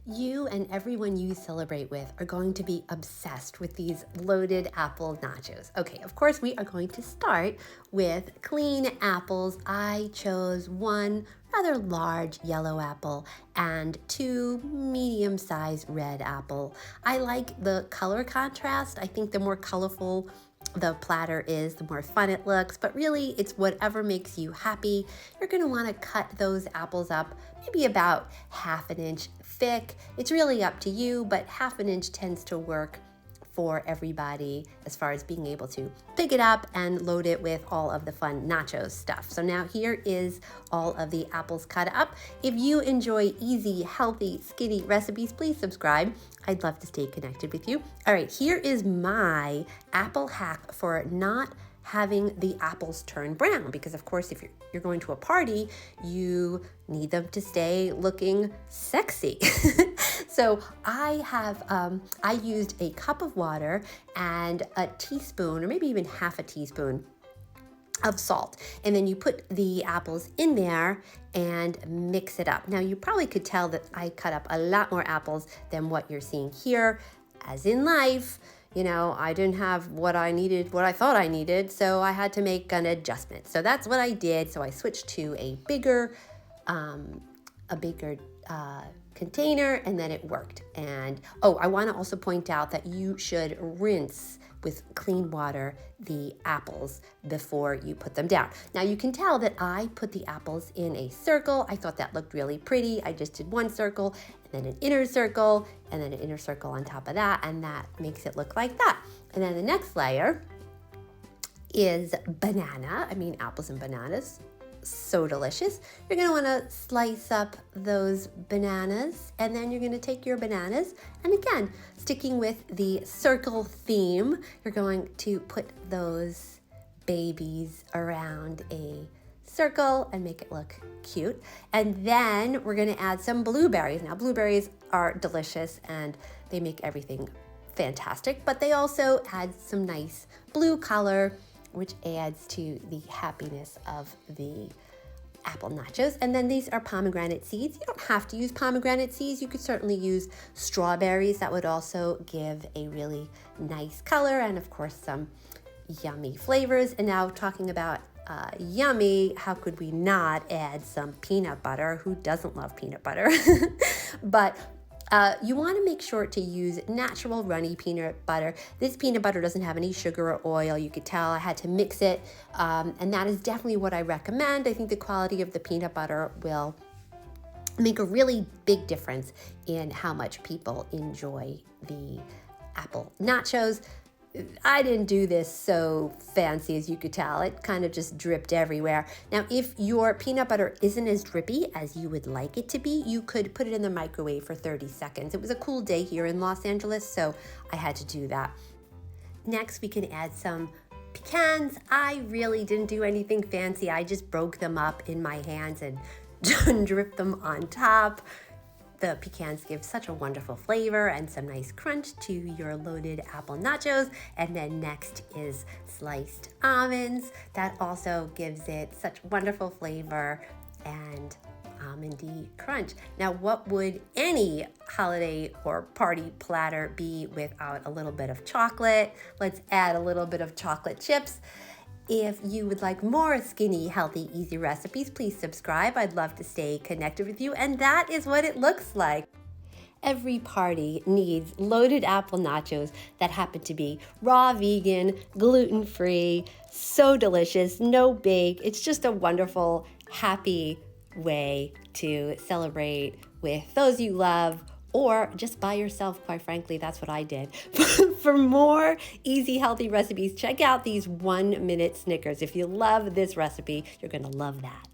You and everyone you celebrate with are going to be obsessed with these loaded apple nachos. Okay, of course, we are going to start with clean apples. I chose one rather large yellow apple and two medium-sized red apple. I like the color contrast. I think the more colorful the platter is, the more fun it looks, but really it's whatever makes you happy. You're gonna wanna cut those apples up maybe about half an inch thick. It's really up to you, but half an inch tends to work for everybody as far as being able to pick it up and load it with all of the fun nachos stuff. So now here is all of the apples cut up. If you enjoy easy, healthy, skinny recipes, please subscribe. I'd love to stay connected with you. All right, here is my apple hack for not having the apples turn brown, because of course if you're going to a party, you need them to stay looking sexy. So I used a cup of water and a teaspoon, or maybe even half a teaspoon of salt. And then you put the apples in there and mix it up. Now you probably could tell that I cut up a lot more apples than what you're seeing here. As in life, you know, I didn't have what I needed, what I thought I needed, so I had to make an adjustment. So that's what I did. So I switched to a bigger container, and then it worked. And oh, I want to also point out that you should rinse with clean water the apples before you put them down. Now you can tell that I put the apples in a circle. I thought that looked really pretty. I just did one circle and then an inner circle and then an inner circle on top of that, and that makes it look like that. And then the next layer is banana. I mean, apples and bananas. So delicious. You're going to want to slice up those bananas, and then you're going to take your bananas, and again, sticking with the circle theme, you're going to put those babies around a circle and make it look cute. And then we're going to add some blueberries. Now, blueberries are delicious and they make everything fantastic, but they also add some nice blue color, which adds to the happiness of the apple nachos. And then these are pomegranate seeds. You don't have to use pomegranate seeds. You could certainly use strawberries. That would also give a really nice color and of course some yummy flavors. And now talking about yummy, how could we not add some peanut butter? Who doesn't love peanut butter? But you want to make sure to use natural runny peanut butter. This peanut butter doesn't have any sugar or oil. You could tell I had to mix it, and that is definitely what I recommend. I think the quality of the peanut butter will make a really big difference in how much people enjoy the apple nachos. I didn't do this so fancy, as you could tell. It kind of just dripped everywhere. Now, if your peanut butter isn't as drippy as you would like it to be, you could put it in the microwave for 30 seconds. It was a cool day here in Los Angeles, so I had to do that. Next, we can add some pecans. I really didn't do anything fancy. I just broke them up in my hands and dripped them on top. The pecans give such a wonderful flavor and some nice crunch to your loaded apple nachos. And then next is sliced almonds. That also gives it such wonderful flavor and almondy crunch. Now, what would any holiday or party platter be without a little bit of chocolate? Let's add a little bit of chocolate chips. If you would like more skinny, healthy, easy recipes, please subscribe. I'd love to stay connected with you. And that is what it looks like. Every party needs loaded apple nachos that happen to be raw, vegan, gluten-free, so delicious, no bake. It's just a wonderful, happy way to celebrate with those you love, or just by yourself, quite frankly. That's what I did. For more easy, healthy recipes, check out these 1-minute Snickers. If you love this recipe, you're gonna love that.